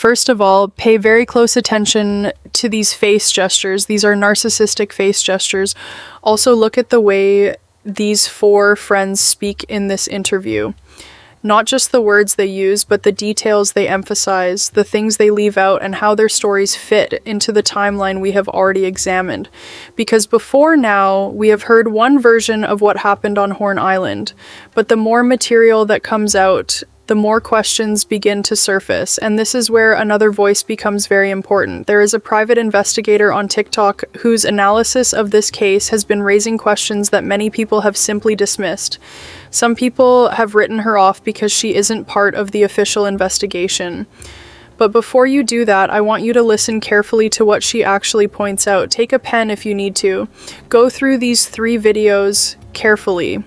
First of all, pay very close attention to these face gestures. These are narcissistic face gestures. Also, look at the way these four friends speak in this interview. Not just the words they use, but the details they emphasize, the things they leave out, and how their stories fit into the timeline we have already examined. Because before now, we have heard one version of what happened on Horn Island, but the more material that comes out, the more questions begin to surface, and this is where another voice becomes very important. There is a private investigator on TikTok whose analysis of this case has been raising questions that many people have simply dismissed. Some people have written her off because she isn't part of the official investigation. But before you do that, I want you to listen carefully to what she actually points out. Take a pen if you need to. Go through these 3 videos carefully.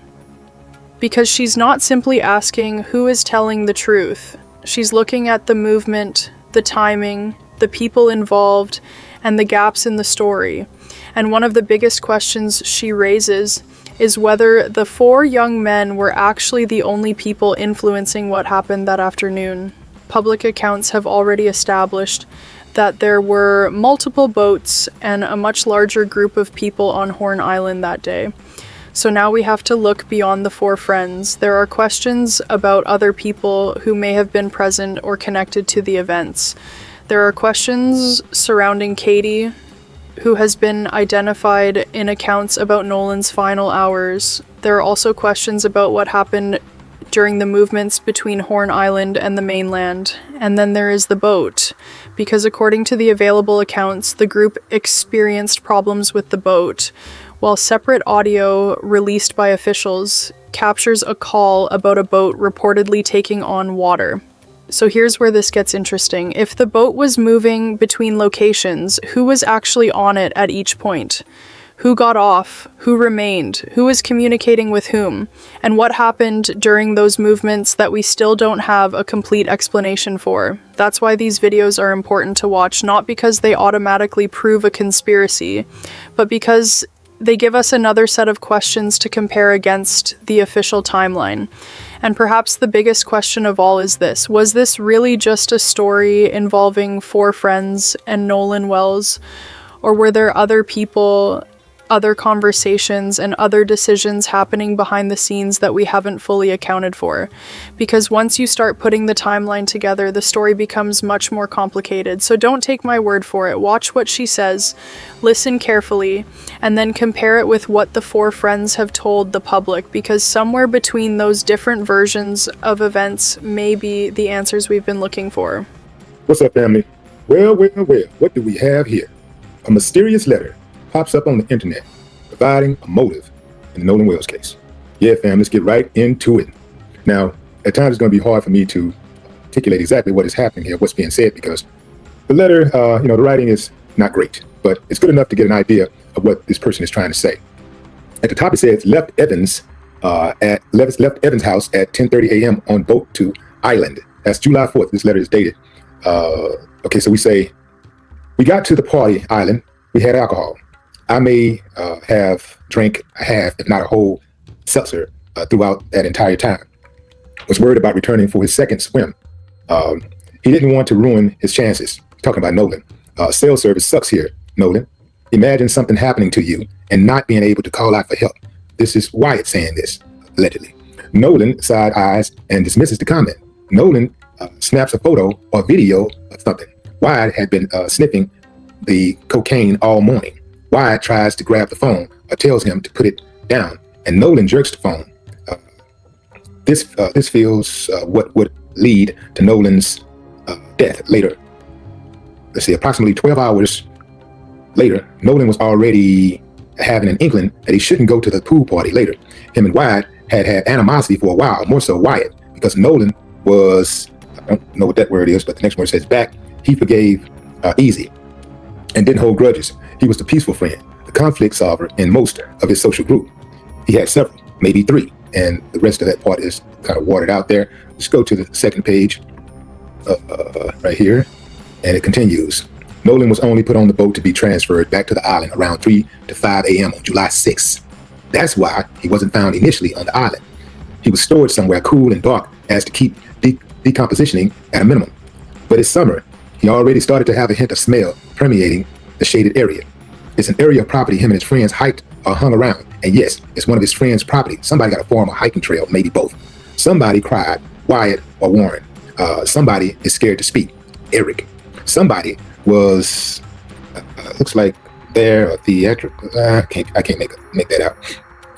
Because she's not simply asking who is telling the truth. She's looking at the movement, the timing, the people involved, and the gaps in the story. And one of the biggest questions she raises is whether the 4 young men were actually the only people influencing what happened that afternoon. Public accounts have already established that there were multiple boats and a much larger group of people on Horn Island that day. So now we have to look beyond the 4 friends. There are questions about other people who may have been present or connected to the events. There are questions surrounding Katie, who has been identified in accounts about Nolan's final hours. There are also questions about what happened during the movements between Horn Island and the mainland. And then there is the boat, because according to the available accounts, the group experienced problems with the boat, while separate audio released by officials captures a call about a boat reportedly taking on water. So here's where this gets interesting. If the boat was moving between locations, who was actually on it at each point? Who got off? Who remained? Who was communicating with whom? And what happened during those movements that we still don't have a complete explanation for? That's why these videos are important to watch, not because they automatically prove a conspiracy, but because they give us another set of questions to compare against the official timeline. And perhaps the biggest question of all is this: was this really just a story involving 4 friends and Nolan Wells? Or were there other people, other conversations, and other decisions happening behind the scenes that we haven't fully accounted for? Because once you start putting the timeline together, the story becomes much more complicated. So don't take my word for it. Watch what she says, listen carefully, and then compare it with what the 4 friends have told the public, because somewhere between those different versions of events may be the answers we've been looking for. What's up, family? Well, what do we have here? A mysterious letter pops up on the internet, providing a motive in the Nolan Wells case. Yeah, fam, let's get right into it. Now, at times it's going to be hard for me to articulate exactly what is happening here, what's being said, because the letter, the writing is not great, but it's good enough to get an idea of what this person is trying to say. At the top it says, left Evans' house at 10:30 a.m. on boat to Island. That's July 4th. This letter is dated. Okay, so we say, we got to the party island. We had alcohol. I may have drank a half, if not a whole, seltzer throughout that entire time. Was worried about returning for his second swim. He didn't want to ruin his chances. Talking about Nolan. Cell service sucks here, Nolan. Imagine something happening to you and not being able to call out for help. This is Wyatt saying this, allegedly. Nolan side eyes and dismisses the comment. Nolan snaps a photo or video of something. Wyatt had been sniffing the cocaine all morning. Wyatt tries to grab the phone or tells him to put it down, and Nolan jerks the phone. This feels what would lead to Nolan's death later. Let's see, approximately 12 hours later, Nolan was already having an inkling that he shouldn't go to the pool party later. Him and Wyatt had animosity for a while, more so Wyatt, because Nolan was, I don't know what that word is, but the next word says back. He forgave easy and didn't hold grudges. He was the peaceful friend, the conflict solver in most of his social group. He had several, maybe 3, and the rest of that part is kind of watered out there. Let's go to the second page right here, and it continues. Nolan was only put on the boat to be transferred back to the island around 3 to 5 a.m. on July 6th. That's why he wasn't found initially on the island. He was stored somewhere cool and dark as to keep decompositioning at a minimum. But it's summer, He already started to have a hint of smell permeating the shaded area. It's an area of property him and his friends hiked or hung around. And yes, it's one of his friends' property. Somebody got a farm or hiking trail, maybe both. Somebody cried, Wyatt or Warren. Somebody is scared to speak, Eric. Somebody was, looks like they're a theatrical, I can't make that out.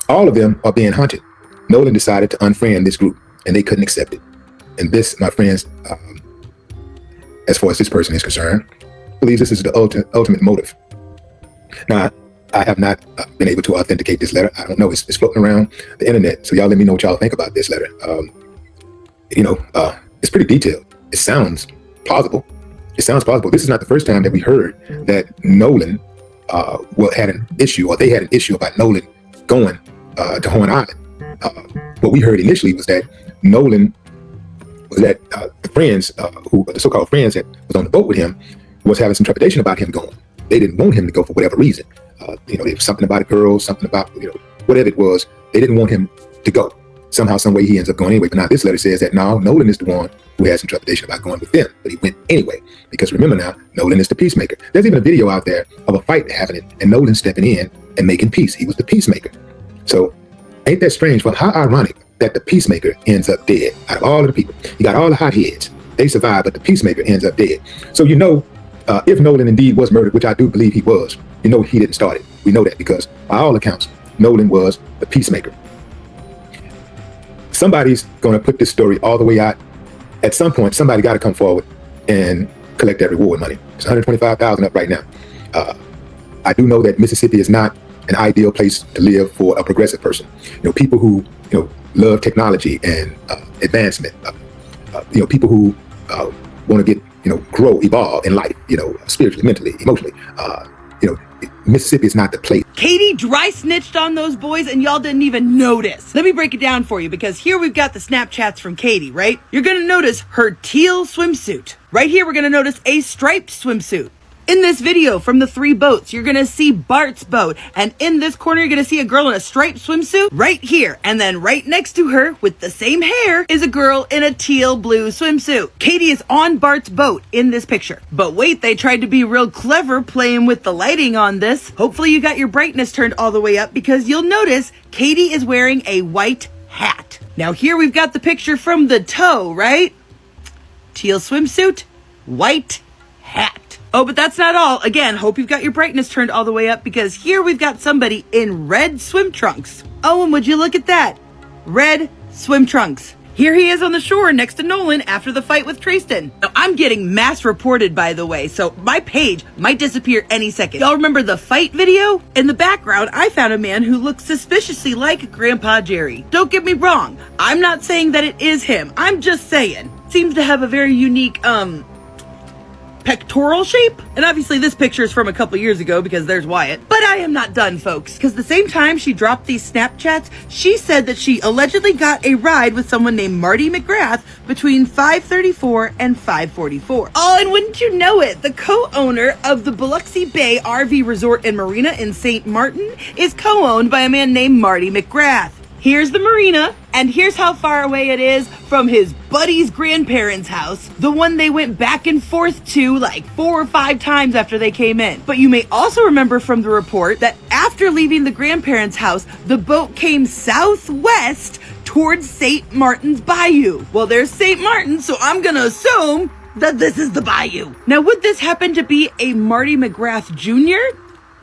All of them are being hunted. Nolan decided to unfriend this group, and they couldn't accept it. And this, my friends, as far as this person is concerned, believes this is the ultimate motive. Now, I have not been able to authenticate this letter. I don't know. It's floating around the internet. So y'all let me know what y'all think about this letter. It's pretty detailed. It sounds plausible. This is not the first time that we heard that Nolan had an issue, or they had an issue about Nolan going to Horn Island. What we heard initially was that Nolan was that the friends, the so-called friends that was on the boat with him, was having some trepidation about him going. They didn't want him to go for whatever reason. There was something about a girl, something about, whatever it was. They didn't want him to go. Somehow, some way he ends up going anyway. But now this letter says that now Nolan is the one who has some trepidation about going with them. But he went anyway. Because remember now, Nolan is the peacemaker. There's even a video out there of a fight happening and Nolan stepping in and making peace. He was the peacemaker. So ain't that strange? Well, how ironic that the peacemaker ends up dead out of all of the people. You got all the hotheads. They survive, but the peacemaker ends up dead. So if Nolan indeed was murdered, which I do believe he was, he didn't start it. We know that because by all accounts, Nolan was the peacemaker. Somebody's going to put this story all the way out. At some point, somebody got to come forward and collect that reward money. It's $125,000 up right now. I do know that Mississippi is not an ideal place to live for a progressive person. People who love technology and advancement. People who want to get grow, evolve in life. Spiritually, mentally, emotionally. Mississippi is not the place. Katie dry snitched on those boys and y'all didn't even notice. Let me break it down for you, because here we've got the Snapchats from Katie, right? You're gonna notice her teal swimsuit. Right here, we're gonna notice a striped swimsuit. In this video from the 3 boats, you're gonna see Bart's boat. And in this corner, you're gonna see a girl in a striped swimsuit right here. And then right next to her, with the same hair, is a girl in a teal blue swimsuit. Katie is on Bart's boat in this picture. But wait, they tried to be real clever playing with the lighting on this. Hopefully you got your brightness turned all the way up, because you'll notice Katie is wearing a white hat. Now here we've got the picture from the tow, right? Teal swimsuit, white hat. Oh, but that's not all. Again, hope you've got your brightness turned all the way up, because here we've got somebody in red swim trunks. Oh, and would you look at that? Red swim trunks. Here he is on the shore next to Nolan after the fight with Tristan. Now, I'm getting mass reported, by the way, so my page might disappear any second. Y'all remember the fight video? In the background, I found a man who looks suspiciously like Grandpa Jerry. Don't get me wrong. I'm not saying that it is him. I'm just saying. Seems to have a very unique, pectoral shape. And obviously this picture is from a couple years ago, because there's Wyatt. But I am not done, folks, because the same time she dropped these Snapchats, she said that she allegedly got a ride with someone named Marty McGrath between 5:34 and 5:44. Oh, and wouldn't you know it, the co-owner of the Biloxi Bay RV Resort and Marina in St. Martin is co-owned by a man named Marty McGrath. Here's the marina, and here's how far away it is from his buddy's grandparents' house, the one they went back and forth to like 4 or 5 times after they came in. But you may also remember from the report that after leaving the grandparents' house, the boat came southwest towards St. Martin's Bayou. Well, there's St. Martin, so I'm gonna assume that this is the bayou. Now, would this happen to be a Marty McGrath Jr.?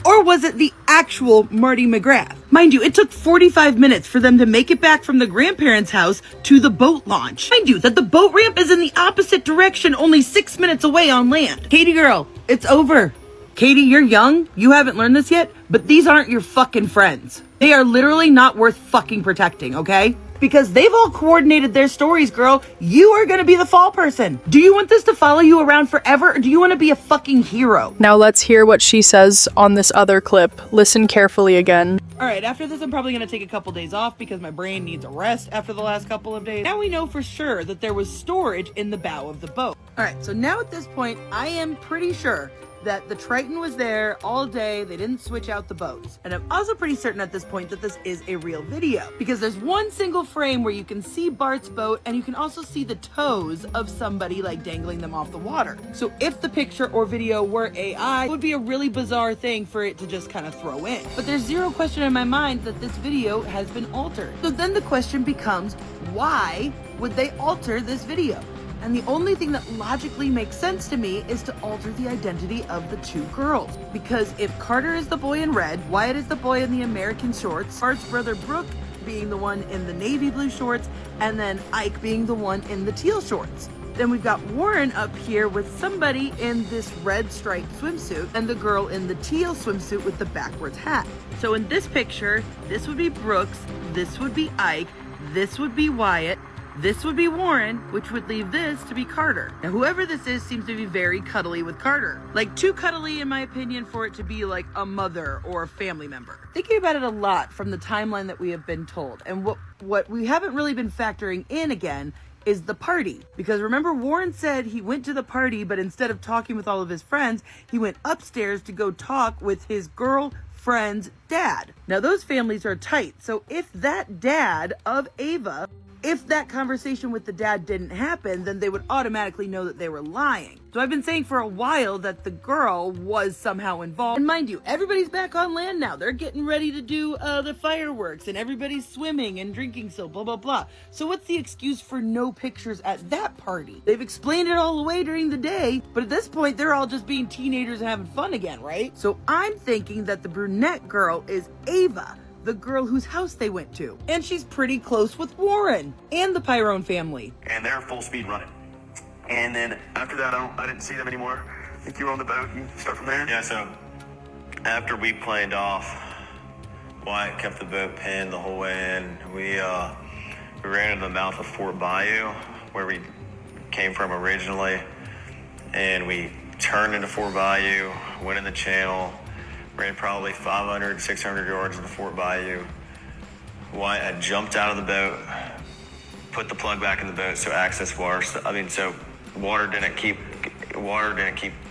Or was it the actual Marty McGrath? Mind you, it took 45 minutes for them to make it back from the grandparents' house to the boat launch. Mind you, that the boat ramp is in the opposite direction, only 6 minutes away on land. Katie girl, it's over. Katie, you're young. You haven't learned this yet, but these aren't your fucking friends. They are literally not worth fucking protecting, okay? Because they've all coordinated their stories, girl. You are gonna be the fall person. Do you want this to follow you around forever, or do you want to be a fucking hero? Now let's hear what she says on this other clip. Listen carefully again. Alright, after this I'm probably gonna take a couple days off because my brain needs a rest after the last couple of days. Now we know for sure that there was storage in the bow of the boat. Alright, so now at this point, I am pretty sure that the Triton was there all day. They didn't switch out the boats. And I'm also pretty certain at this point that this is a real video, because there's one single frame where you can see Bart's boat and you can also see the toes of somebody like dangling them off the water. So if the picture or video were AI, it would be a really bizarre thing for it to just kind of throw in. But there's zero question in my mind that this video has been altered. So then the question becomes, why would they alter this video? And the only thing that logically makes sense to me is to alter the identity of the two girls. Because if Carter is the boy in red, Wyatt is the boy in the American shorts, Bart's brother Brooke being the one in the navy blue shorts, and then Ike being the one in the teal shorts. Then we've got Warren up here with somebody in this red striped swimsuit and the girl in the teal swimsuit with the backwards hat. So in this picture, this would be Brooks, this would be Ike, this would be Wyatt, this would be Warren, which would leave this to be Carter. Now, whoever this is seems to be very cuddly with Carter. Like, too cuddly, in my opinion, for it to be like a mother or a family member. Thinking about it a lot from the timeline that we have been told, and what we haven't really been factoring in again is the party. Because remember, Warren said he went to the party, but instead of talking with all of his friends, he went upstairs to go talk with his girlfriend's dad. Now, those families are tight, so if that dad of Ava, if that conversation with the dad didn't happen, then they would automatically know that they were lying. So I've been saying for a while that the girl was somehow involved. And mind you, everybody's back on land now. They're getting ready to do the fireworks, and everybody's swimming and drinking still, blah, blah, blah. So what's the excuse for no pictures at that party? They've explained it all away during the day, but at this point, they're all just being teenagers and having fun again, right? So I'm thinking that the brunette girl is Ava, the girl whose house they went to. And she's pretty close with Warren and the Pyrone family. And they're full speed running. And then after that, I didn't see them anymore. I think you were on the boat. You start from there? Yeah, so after we planed off, Wyatt kept the boat pinned the whole way in. We ran into the mouth of Fort Bayou, where we came from originally. And we turned into Fort Bayou, went in the channel, ran probably 500, 600 yards into Fort Bayou. Wyatt had jumped out of the boat, put the plug back in the boat so access water. So water didn't keep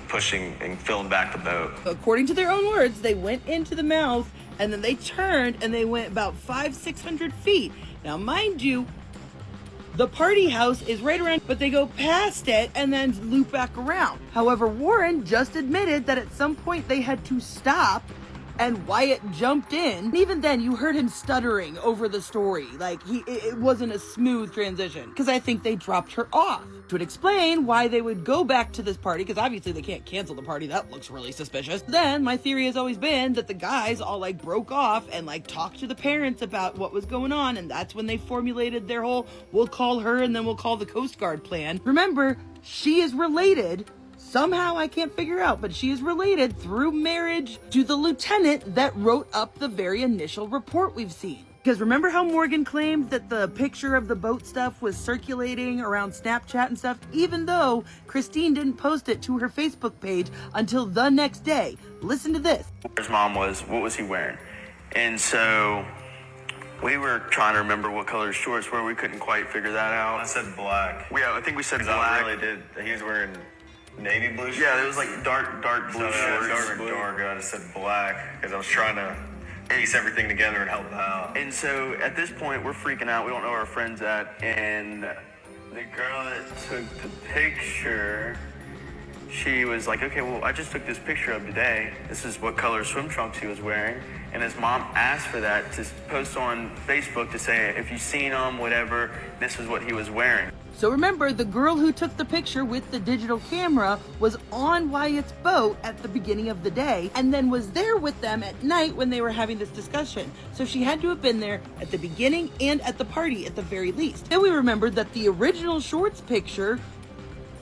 pushing and filling back the boat. According to their own words, they went into the mouth and then they turned and they went about 500-600 feet. Now, mind you, the party house is right around, but they go past it and then loop back around. However, Warren just admitted that at some point they had to stop and Wyatt jumped in. And even then, you heard him stuttering over the story. Like, it wasn't a smooth transition. Because I think they dropped her off. Which would explain why they would go back to this party, because obviously they can't cancel the party. That looks really suspicious. Then, my theory has always been that the guys all, like, broke off and, like, talked to the parents about what was going on. And that's when they formulated their whole, we'll call her and then we'll call the Coast Guard plan. Remember, she is related. Somehow I can't figure out, but she is related through marriage to the lieutenant that wrote up the very initial report we've seen. Because remember how Morgan claimed that the picture of the boat stuff was circulating around Snapchat and stuff, even though Christine didn't post it to her Facebook page until the next day. Listen to this. His mom was, what was he wearing? And so we were trying to remember what color his shorts were. We couldn't quite figure that out. I said black. Yeah, I think we said 'Cause black. I really did. He was wearing navy blue shorts. Yeah, it was like dark blue shorts. Dark. I just said black because I was trying to piece everything together and help out. And so at this point, we're freaking out. We don't know where our friend's at. And the girl that took the picture, she was like, okay, well, I just took this picture of today. This is what color swim trunks he was wearing. And his mom asked for that to post on Facebook to say, if you've seen him, whatever, this is what he was wearing. So remember, the girl who took the picture with the digital camera was on Wyatt's boat at the beginning of the day and then was there with them at night when they were having this discussion. So she had to have been there at the beginning and at the party at the very least. Then we remembered that the original shorts picture,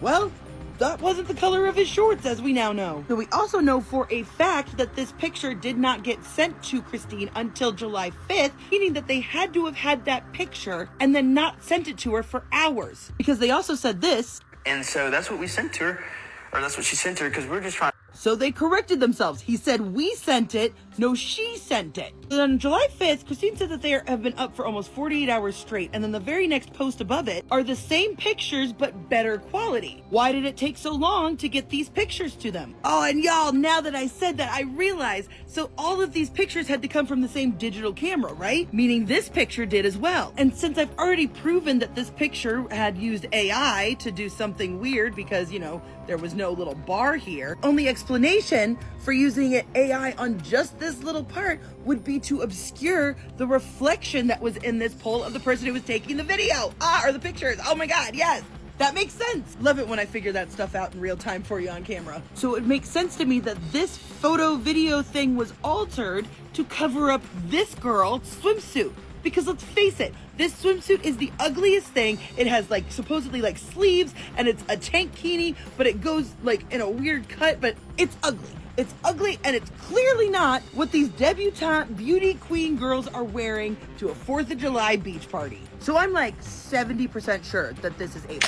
well, that wasn't the color of his shorts, as we now know. So we also know for a fact that this picture did not get sent to Christine until July 5th, meaning that they had to have had that picture and then not sent it to her for hours. Because they also said this. And so that's what we sent to her, or that's what she sent to her, because we were just trying. So they corrected themselves. He said, we sent it. No, she sent it. And on July 5th, Christine said that they have been up for almost 48 hours straight. And then the very next post above it are the same pictures, but better quality. Why did it take so long to get these pictures to them? Oh, and y'all, now that I said that, I realize, so all of these pictures had to come from the same digital camera, right? Meaning this picture did as well. And since I've already proven that this picture had used AI to do something weird because, you know, there was no little bar here, only explanation for using AI on just this little part would be to obscure the reflection that was in this pole of the person who was taking the video. Or the pictures. Oh my God, yes. That makes sense. Love it when I figure that stuff out in real time for you on camera. So it makes sense to me that this photo video thing was altered to cover up this girl's swimsuit. Because let's face it, this swimsuit is the ugliest thing. It has like supposedly like sleeves and it's a tankini, but it goes like in a weird cut, but it's ugly. It's ugly and it's clearly not what these debutante beauty queen girls are wearing to a 4th of July beach party. So I'm like 70% sure that this is Ava.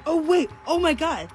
Oh wait, oh my God.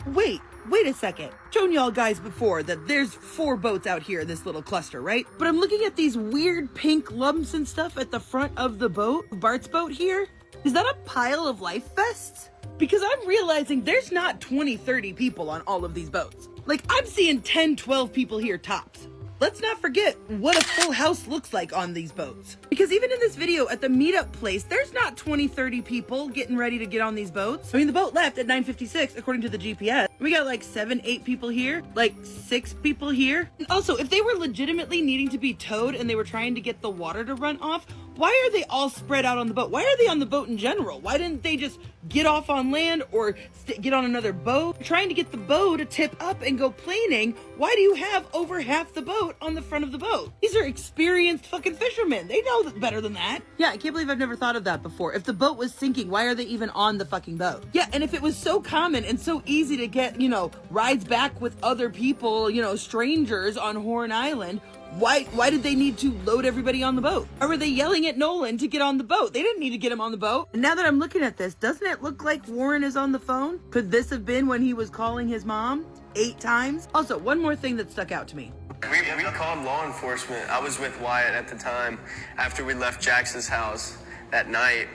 Wait a second. Shown y'all guys before that there's 4 boats out here in this little cluster, right? But I'm looking at these weird pink lumps and stuff at the front of the boat, Bart's boat here. Is that a pile of life vests? Because I'm realizing there's not 20, 30 people on all of these boats. Like I'm seeing 10, 12 people here tops. Let's not forget what a full house looks like on these boats. Because even in this video at the meetup place, there's not 20, 30 people getting ready to get on these boats. I mean, the boat left at 9:56 according to the GPS. We got like 7, 8 people here, like 6 people here. And also, if they were legitimately needing to be towed and they were trying to get the water to run off, why are they all spread out on the boat? Why are they on the boat in general? Why didn't they just get off on land or get on another boat? Trying to get the boat to tip up and go planing, why do you have over half the boat on the front of the boat? These are experienced fucking fishermen. They know better than that. Yeah, I can't believe I've never thought of that before. If the boat was sinking, why are they even on the fucking boat? Yeah, and if it was so common and so easy to get, you know, rides back with other people, you know, strangers on Horn Island, why did they need to load everybody on the boat? Or were they yelling at Nolan to get on the boat? They didn't need to get him on the boat. And now that I'm looking at this, doesn't it look like Warren is on the phone? Could this have been when he was calling his mom 8 times? Also, one more thing that stuck out to me. We called law enforcement. I was with Wyatt at the time. After we left Jackson's house that night,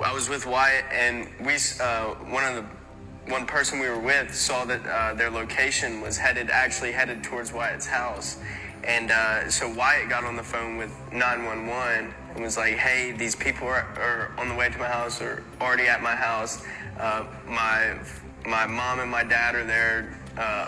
I was with Wyatt, and one person we were with saw that their location was actually headed towards Wyatt's house. And so Wyatt got on the phone with 911 and was like, hey, these people are on the way to my house or already at my house. My mom and my dad are there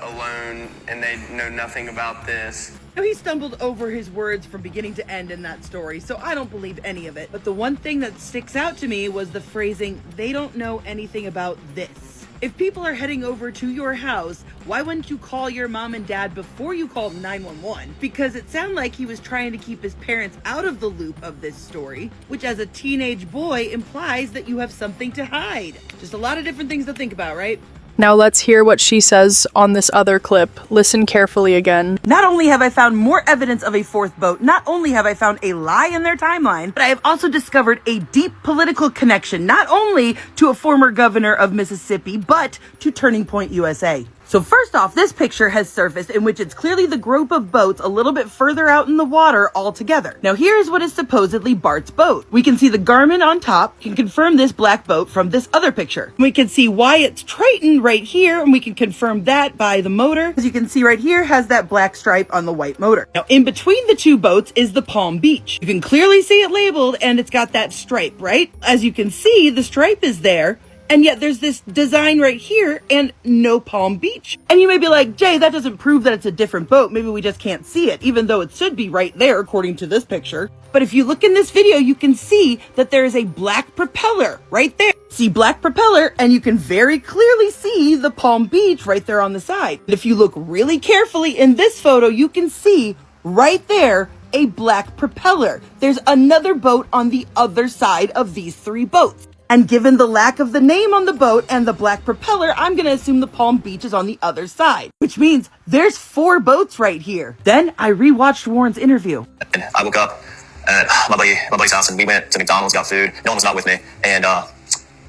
alone, and they know nothing about this. Now, he stumbled over his words from beginning to end in that story, so I don't believe any of it. But the one thing that sticks out to me was the phrasing, they don't know anything about this. If people are heading over to your house, why wouldn't you call your mom and dad before you called 911? Because it sounded like he was trying to keep his parents out of the loop of this story, which as a teenage boy implies that you have something to hide. Just a lot of different things to think about, right? Now let's hear what she says on this other clip. Listen carefully again. Not only have I found more evidence of a 4th boat, not only have I found a lie in their timeline, but I have also discovered a deep political connection, not only to a former governor of Mississippi, but to Turning Point USA. So first off, this picture has surfaced in which it's clearly the group of boats a little bit further out in the water altogether. Now here's what is supposedly Bart's boat. We can see the Garmin on top, can confirm this black boat from this other picture. We can see Wyatt's Triton right here, and we can confirm that by the motor. As you can see right here, has that black stripe on the white motor. Now in between the 2 boats is the Palm Beach. You can clearly see it labeled and it's got that stripe, right? As you can see, the stripe is there. And yet there's this design right here and no Palm Beach. And you may be like, Jay, that doesn't prove that it's a different boat. Maybe we just can't see it, even though it should be right there according to this picture. But if you look in this video, you can see that there is a black propeller right there. See black propeller, and you can very clearly see the Palm Beach right there on the side. And if you look really carefully in this photo, you can see right there a black propeller. There's another boat on the other side of these 3 boats. And given the lack of the name on the boat and the black propeller, I'm going to assume the Palm Beach is on the other side, which means there's 4 boats right here. Then I rewatched Warren's interview. And I woke up at my buddy's house, and we went to McDonald's, got food. No one was not with me. And I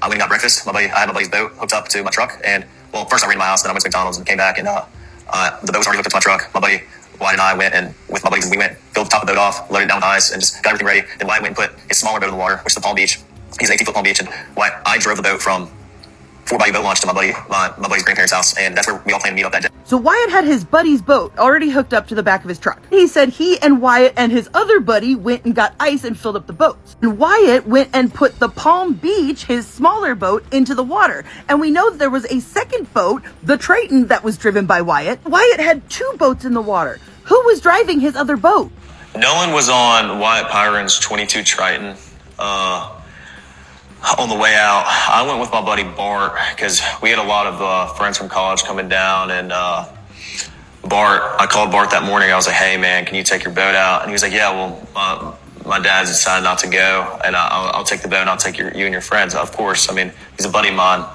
went and got breakfast. I had my buddy's boat hooked up to my truck. And, well, first I ran to my house, then I went to McDonald's and came back, and The boat was already hooked up to my truck. My buddy Wyatt and I went, and with my buddies, and we went, filled the top of the boat off, loaded it down with ice, and just got everything ready. Then Wyatt went and put his smaller boat in the water, which is the Palm Beach. He's an 18-foot Palm Beach, and I drove the boat from Fort Bayou boat launch to my buddy's grandparents' house, and that's where we all planned to meet up that day. So Wyatt had his buddy's boat already hooked up to the back of his truck. He said he and Wyatt and his other buddy went and got ice and filled up the boats. And Wyatt went and put the Palm Beach, his smaller boat, into the water. And we know that there was a second boat, the Triton, that was driven by Wyatt. Wyatt had two boats in the water. Who was driving his other boat? Nolan was on Wyatt Pyron's 22 Triton. On the way out, I went with my buddy Bart because we had a lot of friends from college coming down, and I called Bart that morning. I was like, "Hey man, can you take your boat out?" And he was like, "Yeah, well, my dad's decided not to go, and I'll take the boat and I'll take you and your friends." Of course, I mean, he's a buddy of mine.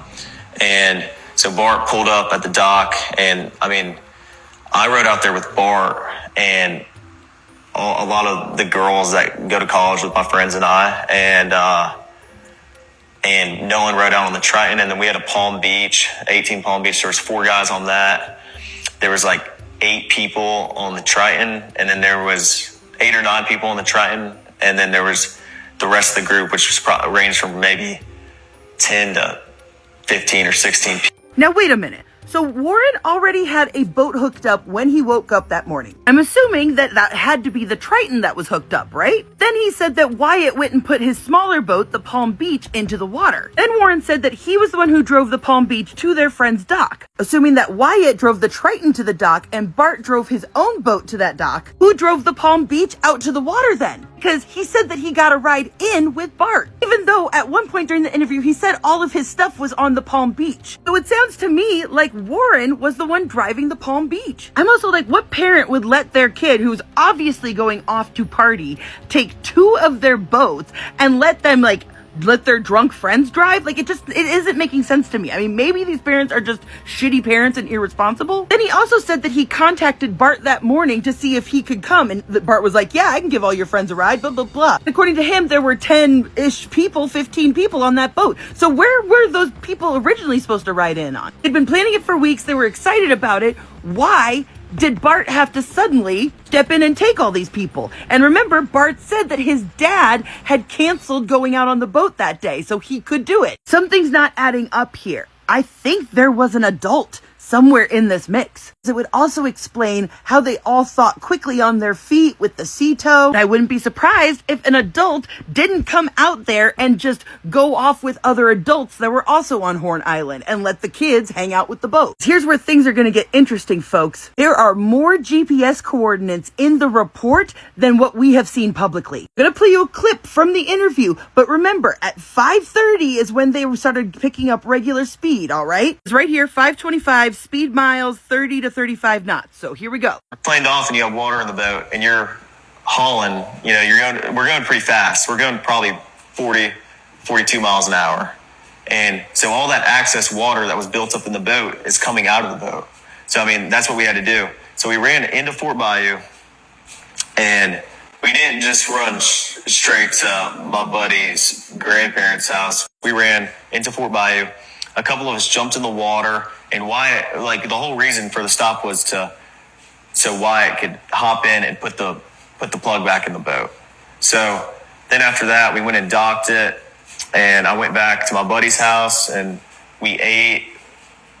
And so Bart pulled up at the dock, and I mean, I rode out there with Bart and a lot of the girls that go to college with my friends and I, and Nolan rode out on the Triton, and then we had a Palm Beach, 18 Palm Beach. There was 4 guys on that. There was like 8 people on the Triton, and then there was 8 or 9 people on the Triton, and then there was the rest of the group, which was ranged from maybe 10 to 15 or 16 people. Now wait a minute. So Warren already had a boat hooked up when he woke up that morning. I'm assuming that had to be the Triton that was hooked up, right? Then he said that Wyatt went and put his smaller boat, the Palm Beach, into the water. Then Warren said that he was the one who drove the Palm Beach to their friend's dock. Assuming that Wyatt drove the Triton to the dock and Bart drove his own boat to that dock, who drove the Palm Beach out to the water then? Because he said that he got a ride in with Bart, even though at one point during the interview he said all of his stuff was on the Palm Beach. So it sounds to me like Warren was the one driving the Palm Beach. I'm also like, what parent would let their kid, who's obviously going off to party, take 2 of their boats and let their drunk friends drive? Like, it isn't making sense to me. I mean, maybe these parents are just shitty parents and irresponsible. Then he also said that he contacted Bart that morning to see if he could come, and Bart was like, yeah, I can give all your friends a ride, blah, blah, blah. According to him, there were 10-ish people, 15 people on that boat. So where were those people originally supposed to ride in on? They'd been planning it for weeks. They were excited about it. Why did Bart have to suddenly step in and take all these people? And remember, Bart said that his dad had canceled going out on the boat that day, so he could do it. Something's not adding up here. I think there was an adult somewhere in this mix. It would also explain how they all thought quickly on their feet with the sea tow. I wouldn't be surprised if an adult didn't come out there and just go off with other adults that were also on Horn Island and let the kids hang out with the boat. Here's where things are going to get interesting, folks. There are more GPS coordinates in the report than what we have seen publicly. I'm going to play you a clip from the interview, but remember, at 5:30 is when they started picking up regular speed, all right? It's right here, 525, speed miles, 30 to 35 knots. So here we go. Planed off, and you have water in the boat, and you're hauling, we're going pretty fast. We're going probably 40, 42 miles an hour. And so all that excess water that was built up in the boat is coming out of the boat. So, I mean, that's what we had to do. So we ran into Fort Bayou, and we didn't just run straight to my buddy's grandparents' house. We ran into Fort Bayou. A couple of us jumped in the water, and Wyatt, the whole reason for the stop was so Wyatt could hop in and put the plug back in the boat. So then after that, we went and docked it, and I went back to my buddy's house, and we ate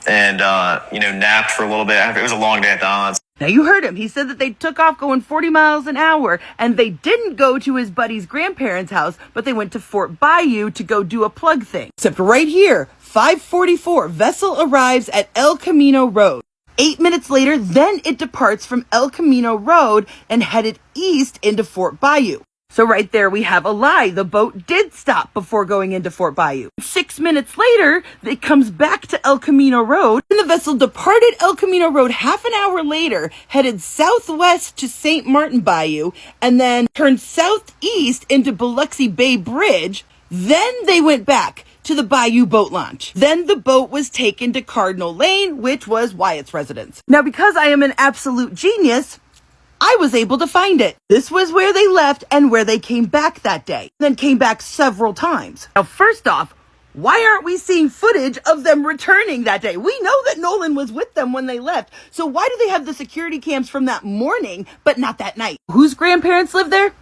and napped for a little bit. It was a long day at the islands. Now you heard him. He said that they took off going 40 miles an hour, and they didn't go to his buddy's grandparents' house, but they went to Fort Bayou to go do a plug thing. Except right here, 5:44, vessel arrives at El Camino Road. 8 minutes later, then it departs from El Camino Road and headed east into Fort Bayou. So right there we have a lie. The boat did stop before going into Fort Bayou. 6 minutes later, it comes back to El Camino Road, and the vessel departed El Camino Road half an hour later, headed southwest to St. Martin Bayou, and then turned southeast into Biloxi Bay Bridge. Then they went back to the Bayou boat launch. Then the boat was taken to Cardinal Lane, which was Wyatt's residence. Now, because I am an absolute genius, I was able to find it. This was where they left and where they came back that day. Then came back several times. Now, first off, Why aren't we seeing footage of them returning that day? We know that Nolan was with them when they left. So why do they have the security cams from that morning, but not that night? Whose grandparents live there?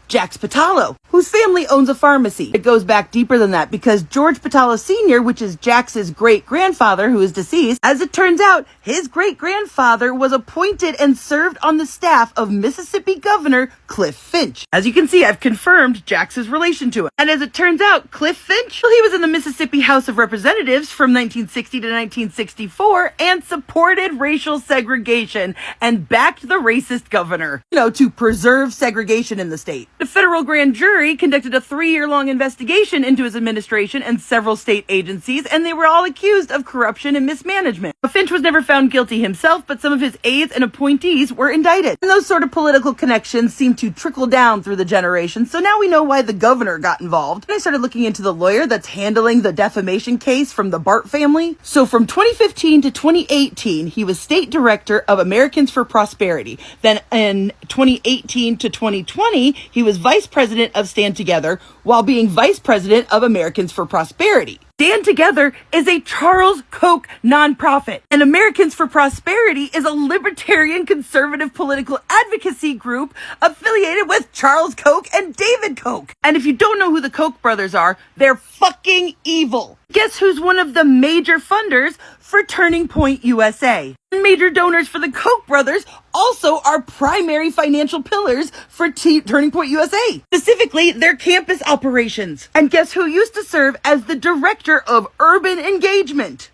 Jax Patalo, whose family owns a pharmacy. It goes back deeper than that because George Patalo Sr., which is Jax's great-grandfather who is deceased, as it turns out, his great-grandfather was appointed and served on the staff of Mississippi Governor Cliff Finch. As you can see, I've confirmed Jax's relation to him. And as it turns out, Cliff Finch, well, he was in the Mississippi House of Representatives from 1960 to 1964 and supported racial segregation and backed the racist governor, to preserve segregation in the state. The federal grand jury conducted a 3-year-long investigation into his administration and several state agencies, and they were all accused of corruption and mismanagement. Finch was never found guilty himself, but some of his aides and appointees were indicted. And those sort of political connections seem to trickle down through the generations, so now we know why the governor got involved. And I started looking into the lawyer that's handling the defamation case from the Bart family. So from 2015 to 2018, he was state director of Americans for Prosperity. Then in 2018 to 2020, he was vice president of Stand Together while being vice president of Americans for Prosperity. Stand Together is a Charles Koch nonprofit, and Americans for Prosperity is a libertarian conservative political advocacy group affiliated with Charles Koch and David Koch. And if you don't know who the Koch brothers are, they're fucking evil. Guess who's one of the major funders for Turning Point USA? Major donors for the Koch brothers also are primary financial pillars for Turning Point USA, specifically their campus operations. And guess who used to serve as the director of urban engagement?